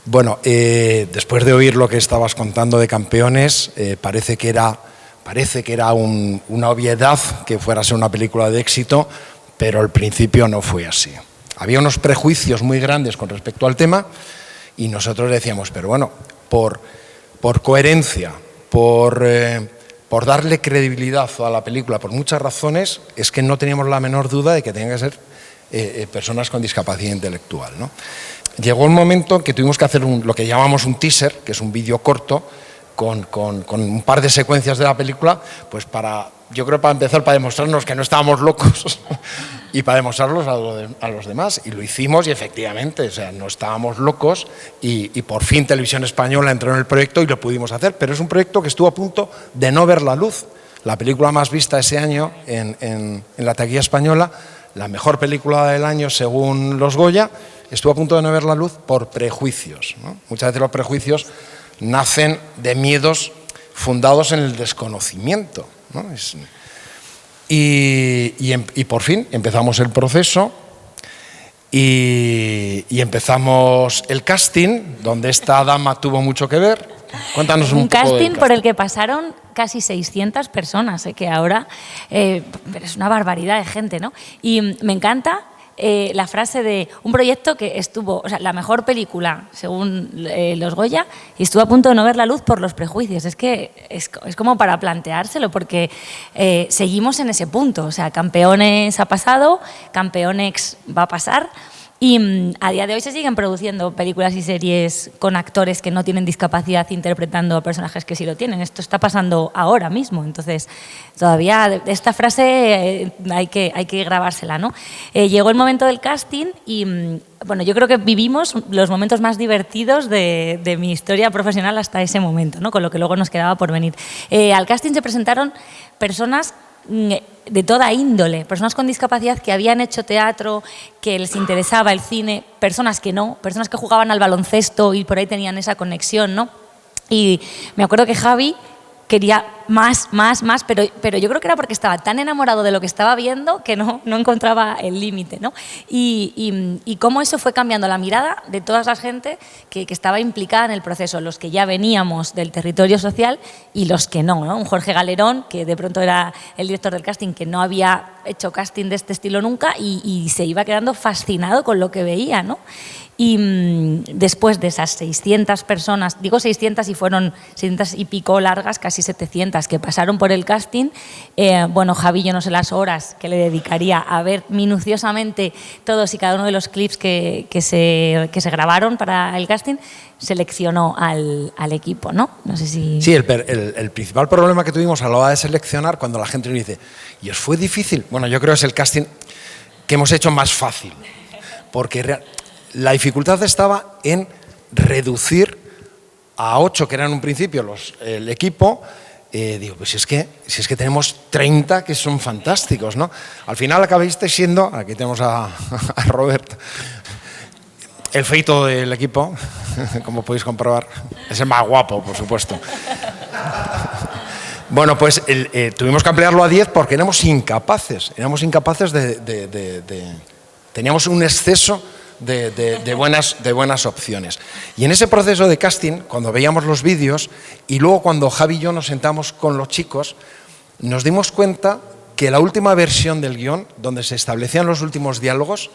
Bueno, después de oír lo que estabas contando de Campeones, parece que era una obviedad que fuera a ser una película de éxito, pero al principio no fue así. Había unos prejuicios muy grandes con respecto al tema y nosotros decíamos, pero bueno, por coherencia, por darle credibilidad a la película, por muchas razones, es que no teníamos la menor duda de que tenían que ser personas con discapacidad intelectual, ¿no? Llegó un momento en que tuvimos que hacer lo que llamamos un teaser, que es un vídeo corto, con un par de secuencias de la película, pues yo creo para empezar, para demostrarnos que no estábamos locos y para demostrarlos a los demás. Y lo hicimos y efectivamente, o sea, no estábamos locos y por fin Televisión Española entró en el proyecto y lo pudimos hacer. Pero es un proyecto que estuvo a punto de no ver la luz. La película más vista ese año en la taquilla española, la mejor película del año según los Goya, estuvo a punto de no ver la luz por prejuicios, ¿no? Muchas veces los prejuicios nacen de miedos fundados en el desconocimiento, ¿no? Y por fin empezamos el proceso y empezamos el casting, donde esta dama tuvo mucho que ver. Cuéntanos un poco del casting por el que pasaron casi 600 personas, que ahora pero es una barbaridad de gente, ¿no? Y me encanta la frase de un proyecto que estuvo, o sea, la mejor película según los Goya y estuvo a punto de no ver la luz por los prejuicios. Es que es como para planteárselo porque seguimos en ese punto. O sea, Campeones ha pasado, Campeonex va a pasar. Y a día de hoy se siguen produciendo películas y series con actores que no tienen discapacidad interpretando a personajes que sí lo tienen. Esto está pasando ahora mismo. Entonces, todavía esta frase hay que grabársela, ¿no? Llegó el momento del casting y, bueno, yo creo que vivimos los momentos más divertidos de mi historia profesional hasta ese momento, ¿no? Con lo que luego nos quedaba por venir. Al casting se presentaron personas de toda índole, personas con discapacidad que habían hecho teatro, que les interesaba el cine, personas que no, personas que jugaban al baloncesto y por ahí tenían esa conexión, ¿no? Y me acuerdo que Javi quería más, pero yo creo que era porque estaba tan enamorado de lo que estaba viendo que no encontraba el límite, ¿no? Y cómo eso fue cambiando la mirada de toda esa gente que estaba implicada en el proceso, los que ya veníamos del territorio social y los que no, ¿no? Un Jorge Galerón, que de pronto era el director del casting, que no había hecho casting de este estilo nunca y se iba quedando fascinado con lo que veía, ¿no? Y después de esas 600 personas, digo 600 y fueron 600 y pico largas, casi 700 que pasaron por el casting, bueno, Javi, yo no sé las horas que le dedicaría a ver minuciosamente todos y cada uno de los clips que se grabaron para el casting, seleccionó al equipo, ¿no? No sé si... Sí, el principal problema que tuvimos a la hora de seleccionar, cuando la gente nos dice, ¿y os fue difícil? Bueno, yo creo que es el casting que hemos hecho más fácil, porque la dificultad estaba en reducir a 8, que eran en un principio el equipo. Digo, pues si es que tenemos 30 que son fantásticos, ¿no? Al final acabaste siendo, aquí tenemos a Robert, el feito del equipo, como podéis comprobar, es el más guapo, por supuesto. Bueno, pues tuvimos que ampliarlo a 10 porque éramos incapaces teníamos un exceso de buenas opciones. Y en ese proceso de casting, cuando veíamos los vídeos y luego cuando Javi y yo nos sentamos con los chicos, nos dimos cuenta que la última versión del guión, donde se establecían los últimos diálogos,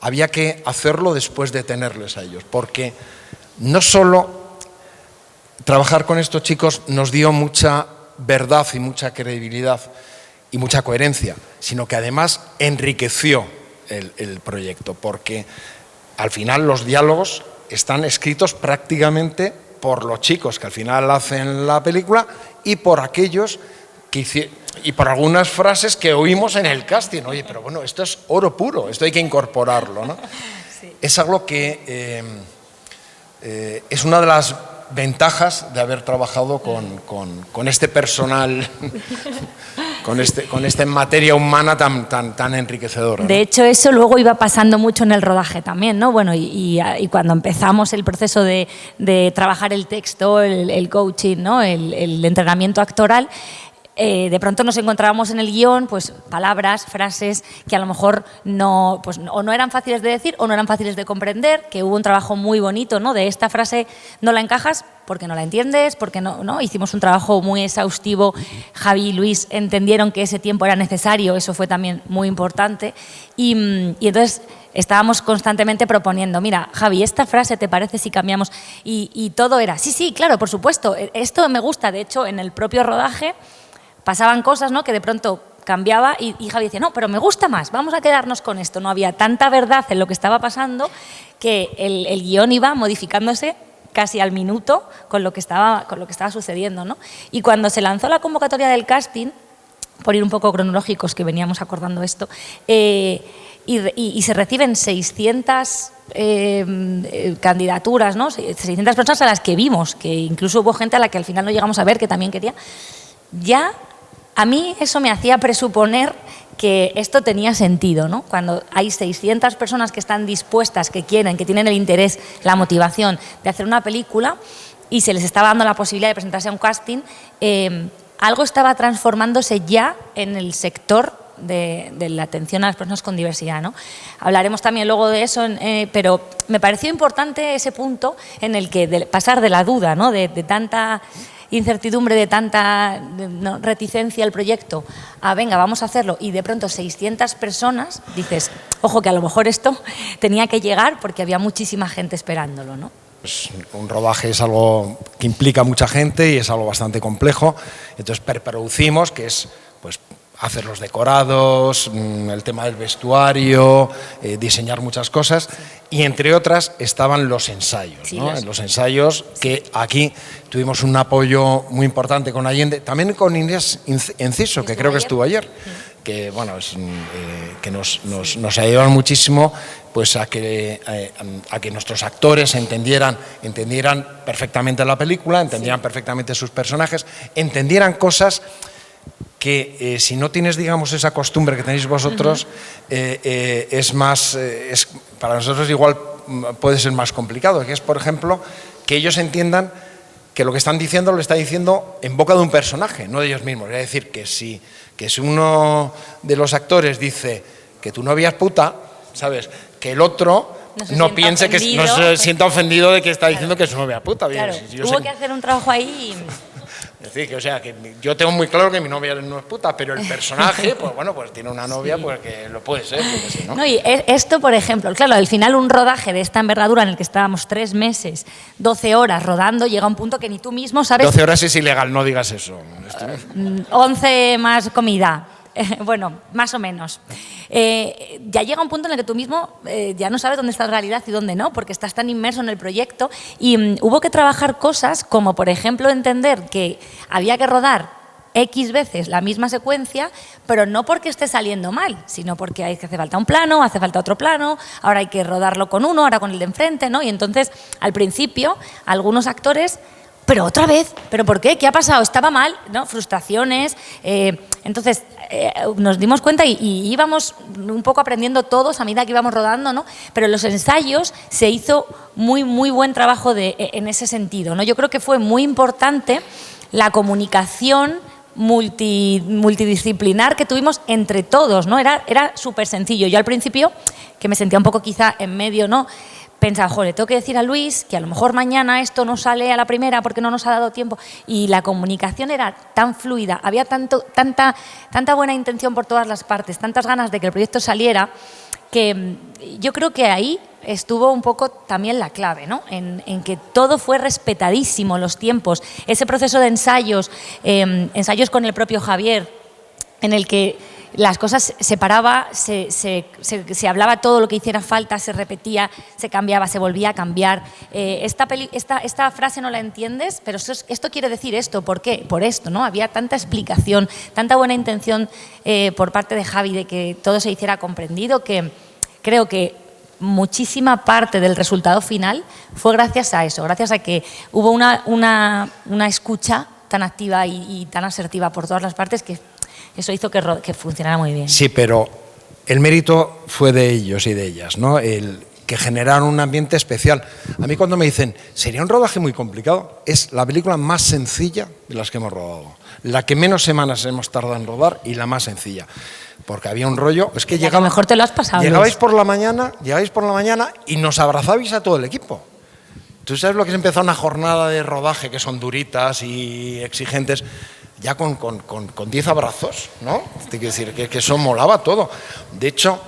había que hacerlo después de tenerles a ellos, porque no solo trabajar con estos chicos nos dio mucha verdad y mucha credibilidad y mucha coherencia, sino que además enriqueció el proyecto, porque al final los diálogos están escritos prácticamente por los chicos que al final hacen la película y por aquellos y por algunas frases que oímos en el casting. Oye, pero bueno, esto es oro puro, esto hay que incorporarlo, ¿no? Sí. Es algo que es una de las ventajas de haber trabajado con este personal, con esta materia humana tan enriquecedora, ¿no? De hecho, eso luego iba pasando mucho en el rodaje también, ¿no? Bueno, y cuando empezamos el proceso de trabajar el texto, el coaching, ¿no? El entrenamiento actoral, de pronto nos encontrábamos en el guión pues, palabras, frases que a lo mejor no, pues, o no eran fáciles de decir o no eran fáciles de comprender, que hubo un trabajo muy bonito, ¿no? De esta frase no la encajas porque no la entiendes, porque no. Hicimos un trabajo muy exhaustivo. Javi y Luis entendieron que ese tiempo era necesario, eso fue también muy importante. Y entonces estábamos constantemente proponiendo, mira, Javi, esta frase te parece si cambiamos, y todo era, sí, claro, por supuesto, esto me gusta. De hecho, en el propio rodaje pasaban cosas, ¿no? Que de pronto cambiaba y Javi decía, no, pero me gusta más, vamos a quedarnos con esto. No había tanta verdad en lo que estaba pasando que el guión iba modificándose casi al minuto con lo que estaba sucediendo, ¿no? Y cuando se lanzó la convocatoria del casting, por ir un poco cronológicos, que veníamos acordando esto, y se reciben 600 candidaturas, ¿no? 600 personas a las que vimos, que incluso hubo gente a la que al final no llegamos a ver que también quería. Ya a mí eso me hacía presuponer que esto tenía sentido, ¿no? Cuando hay 600 personas que están dispuestas, que quieren, que tienen el interés, la motivación de hacer una película y se les estaba dando la posibilidad de presentarse a un casting, algo estaba transformándose ya en el sector de la atención a las personas con diversidad, ¿no? Hablaremos también luego de eso, pero me pareció importante ese punto en el que pasar de la duda, ¿no? de tanta incertidumbre, de tanta reticencia al proyecto, a venga, vamos a hacerlo, y de pronto 600 personas, dices, ojo, que a lo mejor esto tenía que llegar porque había muchísima gente esperándolo, ¿no? Pues un rodaje es algo que implica mucha gente y es algo bastante complejo, entonces preproducimos, que es pues hacer los decorados, el tema del vestuario, diseñar muchas cosas, y entre otras estaban los ensayos, sí, ¿no? Los ensayos que aquí tuvimos un apoyo muy importante con Allende, también con Inés Enciso, que creo que estuvo ayer, que bueno, que nos ayudaron muchísimo pues a que nuestros actores entendieran perfectamente la película, entendieran perfectamente sus personajes, entendieran cosas que si no tienes, digamos, esa costumbre que tenéis vosotros, es más, para nosotros igual puede ser más complicado, que es, por ejemplo, que ellos entiendan que lo que están diciendo lo está diciendo en boca de un personaje, no de ellos mismos. Es decir, que si uno de los actores dice que tu novia es puta, ¿sabes? Que el otro no piense ofendido, que no se sienta ofendido de que está diciendo que es su novia es puta. Claro, hubo que hacer un trabajo ahí. Es decir, que, o sea, que yo tengo muy claro que mi novia no es puta, pero el personaje, pues bueno, pues tiene una novia, pues que lo puede ser, porque sí, ¿no? No, y esto, por ejemplo, claro, al final un rodaje de esta envergadura en el que estábamos 3 meses, 12 horas rodando, llega a un punto que ni tú mismo sabes... 12 horas es ilegal, no digas eso. 11 más comida. Bueno, más o menos. Ya llega un punto en el que tú mismo ya no sabes dónde está la realidad y dónde no, porque estás tan inmerso en el proyecto y hubo que trabajar cosas como, por ejemplo, entender que había que rodar X veces la misma secuencia, pero no porque esté saliendo mal, sino porque hace falta un plano, hace falta otro plano, ahora hay que rodarlo con uno, ahora con el de enfrente, ¿no? Y entonces, al principio, algunos actores... Pero otra vez, ¿pero por qué? ¿Qué ha pasado? ¿Estaba mal? ¿No? Frustraciones. Entonces, nos dimos cuenta y íbamos un poco aprendiendo todos a medida que íbamos rodando, ¿no? Pero en los ensayos se hizo muy, muy buen trabajo en ese sentido, ¿no? Yo creo que fue muy importante la comunicación multidisciplinar que tuvimos entre todos, ¿no? Era súper sencillo. Yo al principio, que me sentía un poco quizá en medio, ¿no? Pensaba, joder, tengo que decir a Luis que a lo mejor mañana esto no sale a la primera porque no nos ha dado tiempo. Y la comunicación era tan fluida, había tanta buena intención por todas las partes, tantas ganas de que el proyecto saliera, que yo creo que ahí estuvo un poco también la clave, ¿no? En que todo fue respetadísimo, los tiempos. Ese proceso de ensayos, ensayos con el propio Javier, en el que las cosas se paraba, se hablaba todo lo que hiciera falta, se repetía, se cambiaba, se volvía a cambiar. Esta frase no la entiendes, pero esto quiere decir esto. ¿Por qué? Por esto, ¿no? Había tanta explicación, tanta buena intención por parte de Javi de que todo se hiciera comprendido, que creo que muchísima parte del resultado final fue gracias a eso, gracias a que hubo una escucha tan activa y tan asertiva por todas las partes que eso hizo que funcionara muy bien. Sí, pero el mérito fue de ellos y de ellas, ¿no? que generaron un ambiente especial. A mí cuando me dicen, sería un rodaje muy complicado, es la película más sencilla de las que hemos rodado. La que menos semanas hemos tardado en rodar y la más sencilla. Porque había un rollo, es que a lo mejor te lo has pasado. Llegabais por la mañana y nos abrazabais a todo el equipo. ¿Tú sabes lo que es empezar una jornada de rodaje que son duritas y exigentes? Ya con 10 abrazos, ¿no? Quiero decir, que eso molaba todo. De hecho,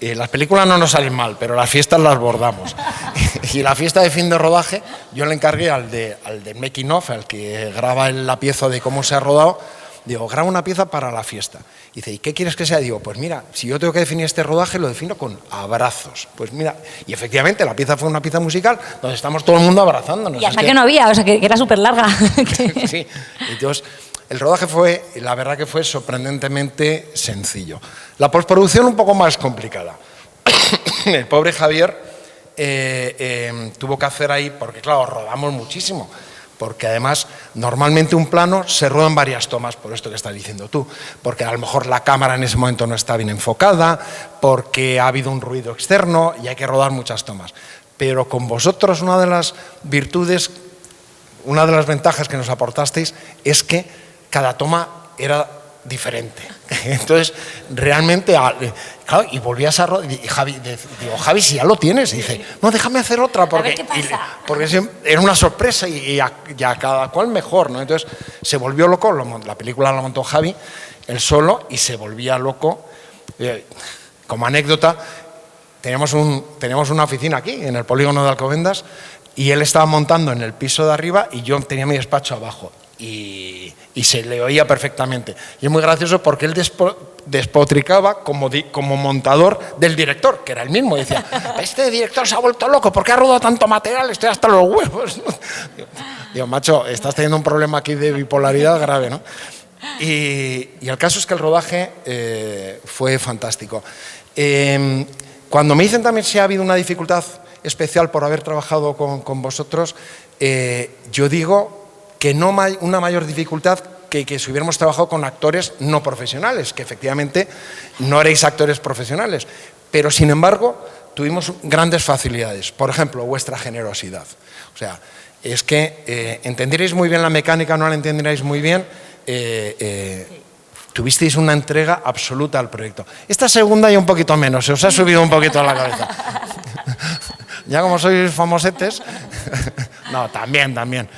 las películas no nos salen mal, pero las fiestas las bordamos. Y la fiesta de fin de rodaje, yo le encargué al de making of, al que graba la pieza de cómo se ha rodado, digo, graba una pieza para la fiesta. Y dice, ¿y qué quieres que sea? Digo, pues mira, si yo tengo que definir este rodaje, lo defino con abrazos. Pues mira, y efectivamente la pieza fue una pieza musical donde estamos todo el mundo abrazándonos. Y hasta que no había, o sea, que era súper larga. Sí, entonces el rodaje fue, la verdad que fue sorprendentemente sencillo. La postproducción un poco más complicada. El pobre Javier tuvo que hacer ahí, porque claro, rodamos muchísimo. Porque además normalmente un plano se rueda en varias tomas, por esto que estás diciendo tú, porque a lo mejor la cámara en ese momento no está bien enfocada, porque ha habido un ruido externo y hay que rodar muchas tomas. Pero con vosotros una de las virtudes, una de las ventajas que nos aportasteis es que cada toma era diferente. Entonces, realmente, claro, y volvías a rodar, y digo, Javi, si ya lo tienes, y dice, no, déjame hacer otra, porque era una sorpresa y a cada cual mejor, ¿no? Entonces, se volvió loco, la película la montó Javi, él solo, y se volvía loco. Como anécdota, teníamos una oficina aquí, en el polígono de Alcobendas, y él estaba montando en el piso de arriba y yo tenía mi despacho abajo. Y se le oía perfectamente. Y es muy gracioso porque él despotricaba como montador del director, que era el mismo. Y decía, este director se ha vuelto loco, ¿por qué ha rodado tanto material? Estoy hasta los huevos. Digo, macho, estás teniendo un problema aquí de bipolaridad grave, ¿no? Y el caso es que el rodaje fue fantástico. Cuando me dicen también si ha habido una dificultad especial por haber trabajado con vosotros, yo digo que no hay una mayor dificultad que si hubiéramos trabajado con actores no profesionales, que efectivamente no erais actores profesionales, pero sin embargo tuvimos grandes facilidades. Por ejemplo, vuestra generosidad. O sea, es que entendierais muy bien la mecánica, no la entendierais muy bien, tuvisteis una entrega absoluta al proyecto. Esta segunda ya un poquito menos, se os ha subido un poquito a la cabeza. Ya como sois famosetes, no, también.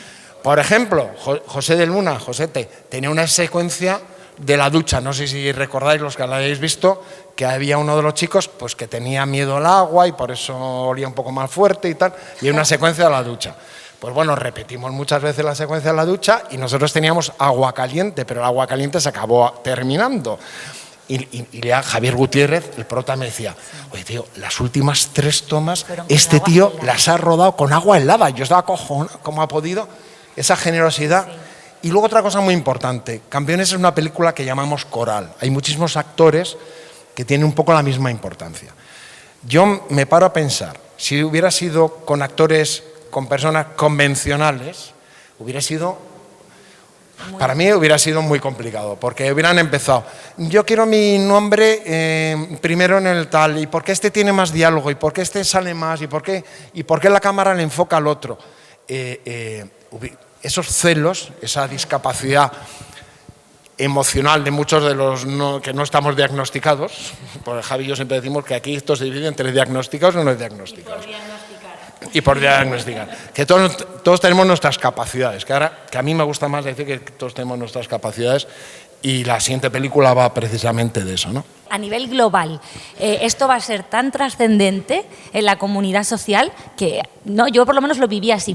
Por ejemplo, José de Luna, Josete, tenía una secuencia de la ducha, no sé si recordáis los que la habéis visto, que había uno de los chicos pues que tenía miedo al agua y por eso olía un poco más fuerte y tal, y una secuencia de la ducha. Pues bueno, repetimos muchas veces la secuencia de la ducha y nosotros teníamos agua caliente, pero el agua caliente se acabó terminando. Y Javier Gutiérrez, el prota, me decía, oye tío, las últimas 3 tomas, este tío las ha rodado con agua helada. Yo estaba cojonado, ¿cómo ha podido? Esa generosidad. Sí. Y luego otra cosa muy importante, Campeones es una película que llamamos coral. Hay muchísimos actores que tienen un poco la misma importancia. Yo me paro a pensar, si hubiera sido con actores, con personas convencionales, para mí hubiera sido muy complicado, porque hubieran empezado, yo quiero mi nombre primero en el tal, y por qué este tiene más diálogo, y por qué este sale más, y por qué la cámara le enfoca al otro. Esos celos, esa discapacidad emocional de muchos de los que no estamos diagnosticados, por Javi y yo siempre decimos que aquí esto se divide entre diagnosticados y no diagnosticados. Y por diagnosticar. Que todos tenemos nuestras capacidades, que a mí me gusta más decir que todos tenemos nuestras capacidades y la siguiente película va precisamente de eso, ¿no? A nivel global, esto va a ser tan trascendente en la comunidad social que no, yo por lo menos lo viví así.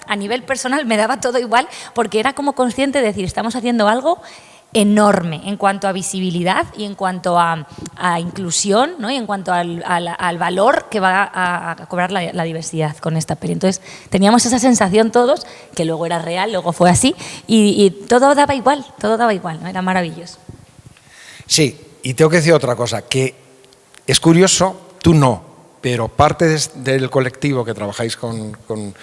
A nivel personal me daba todo igual porque era como consciente de decir, estamos haciendo algo enorme en cuanto a visibilidad y en cuanto a inclusión, ¿no? Y en cuanto al valor que va a cobrar la diversidad con esta peli. Entonces teníamos esa sensación todos, que luego era real, luego fue así, y todo daba igual, ¿no? Era maravilloso. Sí, y tengo que decir otra cosa, que es curioso, tú no, pero parte del colectivo que trabajáis con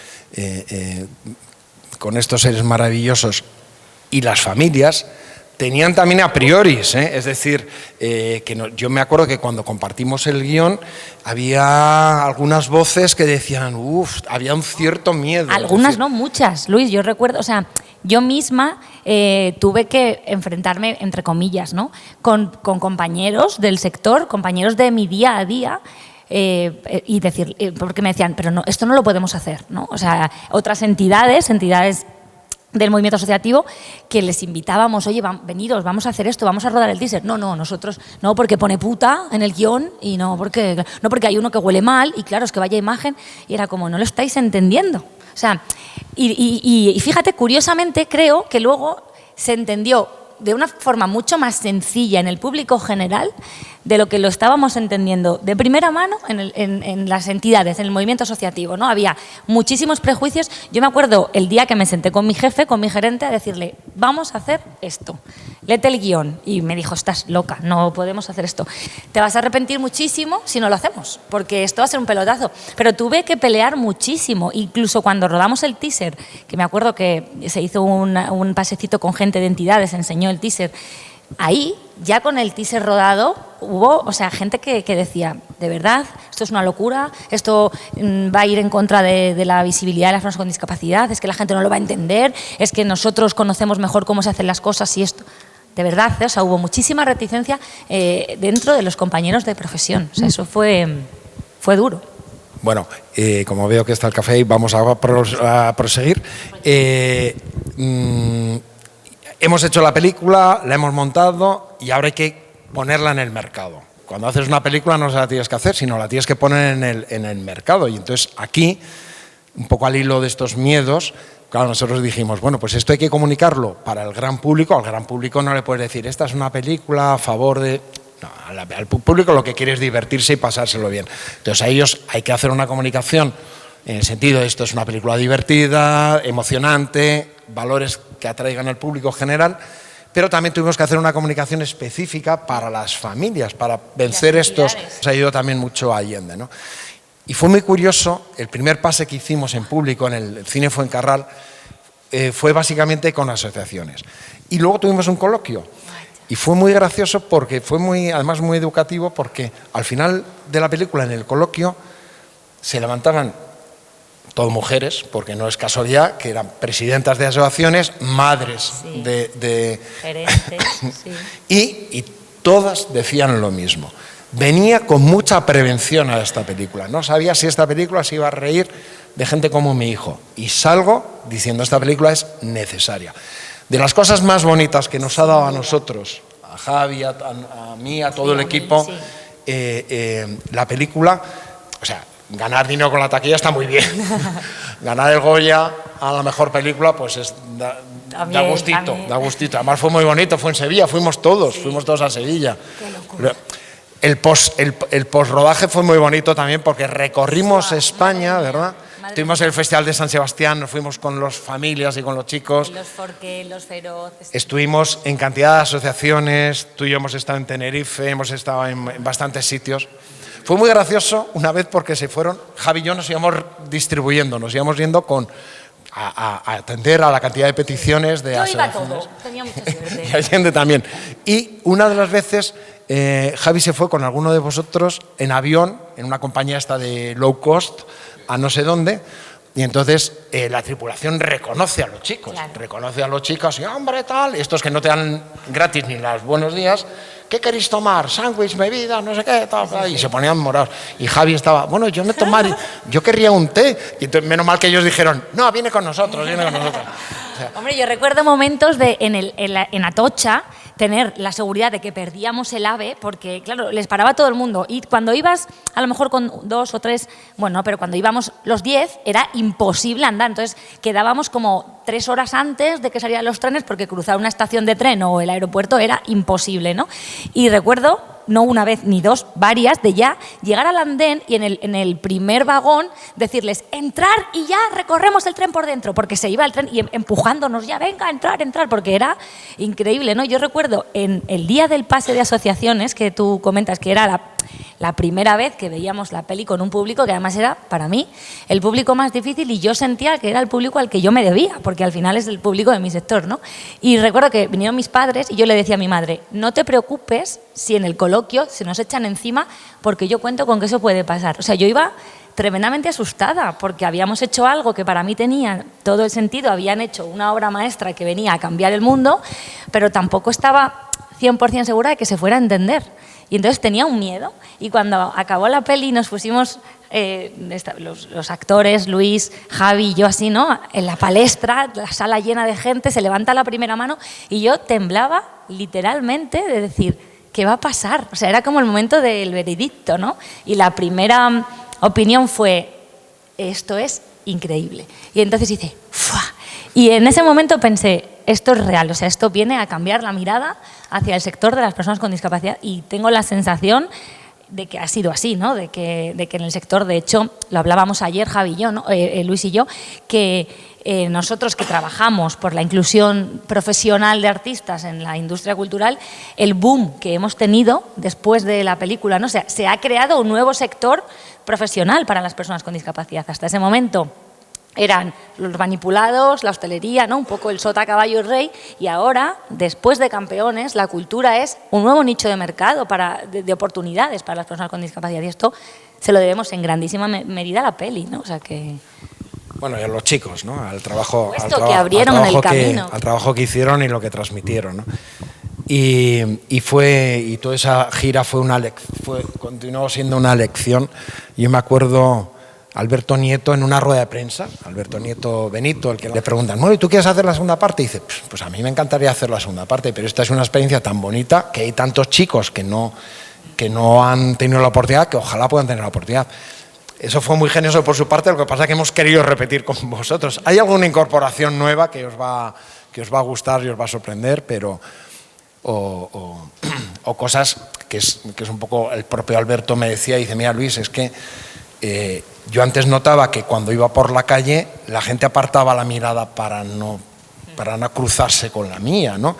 estos seres maravillosos y las familias, tenían también a prioris, ¿eh? Es decir, que no, yo me acuerdo que cuando compartimos el guión había algunas voces que decían, uff, había un cierto miedo. Algunas, decir, no, muchas, Luis, yo recuerdo, o sea, yo misma tuve que enfrentarme, entre comillas, ¿no? con compañeros del sector, compañeros de mi día a día, y decir, porque me decían, pero no, esto no lo podemos hacer, ¿no? O sea, otras entidades del movimiento asociativo, que les invitábamos, oye, veniros, vamos a hacer esto, vamos a rodar el teaser. No, nosotros no, porque pone puta en el guión y no porque hay uno que huele mal y claro, es que vaya imagen, y era como, no lo estáis entendiendo. O sea, y fíjate, curiosamente creo que luego se entendió de una forma mucho más sencilla en el público general de lo que lo estábamos entendiendo de primera mano en las entidades, en el movimiento asociativo, ¿no? Había muchísimos prejuicios. Yo me acuerdo el día que me senté con mi jefe, con mi gerente, a decirle, vamos a hacer esto, léete el guión. Y me dijo, estás loca, no podemos hacer esto. Te vas a arrepentir muchísimo si no lo hacemos, porque esto va a ser un pelotazo. Pero tuve que pelear muchísimo, incluso cuando rodamos el teaser, que me acuerdo que se hizo un pasecito con gente de entidades, enseñó el teaser. Ahí, ya con el teaser rodado, hubo, o sea, gente que decía, de verdad, esto es una locura, esto va a ir en contra de la visibilidad de las personas con discapacidad, es que la gente no lo va a entender, es que nosotros conocemos mejor cómo se hacen las cosas y esto. De verdad, o sea, hubo muchísima reticencia dentro de los compañeros de profesión. O sea, eso fue duro. Bueno, como veo que está el café, vamos a proseguir. Hemos hecho la película, la hemos montado y ahora hay que ponerla en el mercado. Cuando haces una película no se la tienes que hacer, sino la tienes que poner en el mercado. Y entonces aquí, un poco al hilo de estos miedos, claro, nosotros dijimos, bueno, pues esto hay que comunicarlo para el gran público. Al gran público no le puedes decir, esta es una película a favor de... No, al público lo que quiere es divertirse y pasárselo bien. Entonces a ellos hay que hacer una comunicación en el sentido de esto es una película divertida, emocionante, valores que atraigan al público general, pero también tuvimos que hacer una comunicación específica para las familias, para vencer estos. Nos ayudó también mucho a Allende, ¿no? Y fue muy curioso, el primer pase que hicimos en público en el Cine Fuencarral fue básicamente con asociaciones. Y luego tuvimos un coloquio. Y fue muy gracioso porque fue además muy educativo, porque al final de la película, en el coloquio, se levantaban todas mujeres, porque no es casualidad, que eran presidentas de asociaciones, madres sí. de gerentes, sí. y todas decían lo mismo. Venía con mucha prevención a esta película. No sabía si esta película se iba a reír de gente como mi hijo. Y salgo diciendo, esta película es necesaria. De las cosas más bonitas que nos ha dado a nosotros, a Javi, a mí, a todo el equipo, la película, o sea, ganar dinero con la taquilla está muy bien. Ganar el Goya a la mejor película, pues da gustito, da gustito. Además fue muy bonito, fue en Sevilla, fuimos todos a Sevilla. Qué locura. El postrodaje fue muy bonito también porque recorrimos España, ¿verdad? Tuvimos el Festival de San Sebastián, nos fuimos con las familias y con los chicos. Los Forqué, los Feroces. Estuvimos en cantidad de asociaciones, tú y yo hemos estado en Tenerife, hemos estado en bastantes sitios. Fue muy gracioso una vez porque se fueron, Javi y yo nos íbamos distribuyendo, nos íbamos yendo a atender a la cantidad de peticiones de asociaciones. Yo iba todo, tenía mucha suerte. Y Allende también. Y una de las veces Javi se fue con alguno de vosotros en avión, en una compañía esta de low cost, a no sé dónde, y entonces la tripulación reconoce a los chicos, y hombre, tal, estos que no te dan gratis ni los buenos días, ¿qué queréis tomar? ¿Sándwich, bebida, no sé qué? Tal, y se ponían morados. Y Javi estaba, bueno, yo querría un té, y entonces, menos mal que ellos dijeron, no, viene con nosotros. O sea, hombre, yo recuerdo momentos en Atocha, tener la seguridad de que perdíamos el AVE, porque, claro, les paraba a todo el mundo. Y cuando ibas, a lo mejor con 2 o 3, bueno, pero cuando íbamos los 10, era imposible andar. Entonces, quedábamos como 3 horas antes de que salieran los trenes, porque cruzar una estación de tren o el aeropuerto era imposible, ¿no? Y recuerdo, no una vez ni dos, varias, de ya llegar al andén y en el primer vagón decirles, entrar y ya recorremos el tren por dentro, porque se iba el tren y empujándonos ya, venga, entrar, porque era increíble, ¿no? Yo recuerdo en el día del pase de asociaciones, que tú comentas que era la primera vez que veíamos la peli con un público que además era, para mí, el público más difícil, y yo sentía que era el público al que yo me debía, porque al final es el público de mi sector, ¿no? Y recuerdo que vinieron mis padres y yo le decía a mi madre, no te preocupes si en el coloquio se nos echan encima, porque yo cuento con que eso puede pasar. O sea, yo iba tremendamente asustada porque habíamos hecho algo que para mí tenía todo el sentido, habían hecho una obra maestra que venía a cambiar el mundo, pero tampoco estaba 100% segura de que se fuera a entender. Y entonces tenía un miedo, y cuando acabó la peli nos pusimos los actores, Luis, Javi y yo así, ¿no? En la palestra, la sala llena de gente, se levanta la primera mano y yo temblaba literalmente de decir, ¿qué va a pasar? O sea, era como el momento del veredicto, ¿no? Y la primera opinión fue, esto es increíble. Y entonces hice, ¡fua! Y en ese momento pensé, esto es real, o sea, esto viene a cambiar la mirada hacia el sector de las personas con discapacidad, y tengo la sensación de que ha sido así, ¿no? De que en el sector, de hecho, lo hablábamos ayer Javi y yo, ¿no? Luis y yo, que nosotros que trabajamos por la inclusión profesional de artistas en la industria cultural, el boom que hemos tenido después de la película, ¿no? O sea, se ha creado un nuevo sector profesional para las personas con discapacidad. Hasta ese momento eran los manipulados, la hostelería, ¿no? Un poco el sota, caballo y rey, y ahora, después de Campeones, la cultura es un nuevo nicho de mercado de oportunidades para las personas con discapacidad, y esto se lo debemos en grandísima medida a la peli, ¿no? O sea que... Bueno, y a los chicos, ¿no? Al trabajo que abrieron en el camino. Al trabajo que hicieron y lo que transmitieron, ¿no? Y toda esa gira continuó siendo una lección. Yo me acuerdo Alberto Nieto en una rueda de prensa, Alberto Nieto Benito, el que le preguntan, bueno, ¿y tú quieres hacer la segunda parte? Y dice, pues a mí me encantaría hacer la segunda parte, pero esta es una experiencia tan bonita que hay tantos chicos que no han tenido la oportunidad, que ojalá puedan tener la oportunidad. Eso fue muy generoso por su parte, lo que pasa es que hemos querido repetir con vosotros. Hay alguna incorporación nueva que os va a gustar y os va a sorprender, pero o cosas que es un poco, el propio Alberto me decía, dice, mira Luis, es que yo antes notaba que cuando iba por la calle la gente apartaba la mirada para no cruzarse con la mía, ¿no?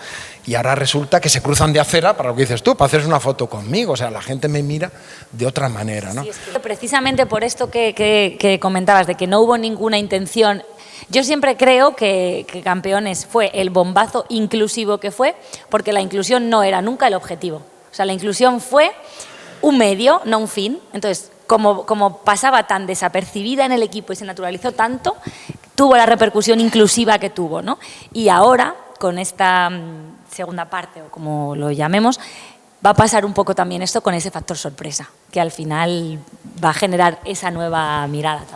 Y ahora resulta que se cruzan de acera, para lo que dices tú, para hacerse una foto conmigo. O sea, la gente me mira de otra manera, ¿no? Sí, es que precisamente por esto que comentabas, de que no hubo ninguna intención. Yo siempre creo que Campeones fue el bombazo inclusivo que fue, porque la inclusión no era nunca el objetivo. O sea, la inclusión fue un medio, no un fin. Entonces, como pasaba tan desapercibida en el equipo y se naturalizó tanto, tuvo la repercusión inclusiva que tuvo, ¿no? Y ahora, con esta segunda parte, o como lo llamemos, va a pasar un poco también esto con ese factor sorpresa, que al final va a generar esa nueva mirada también.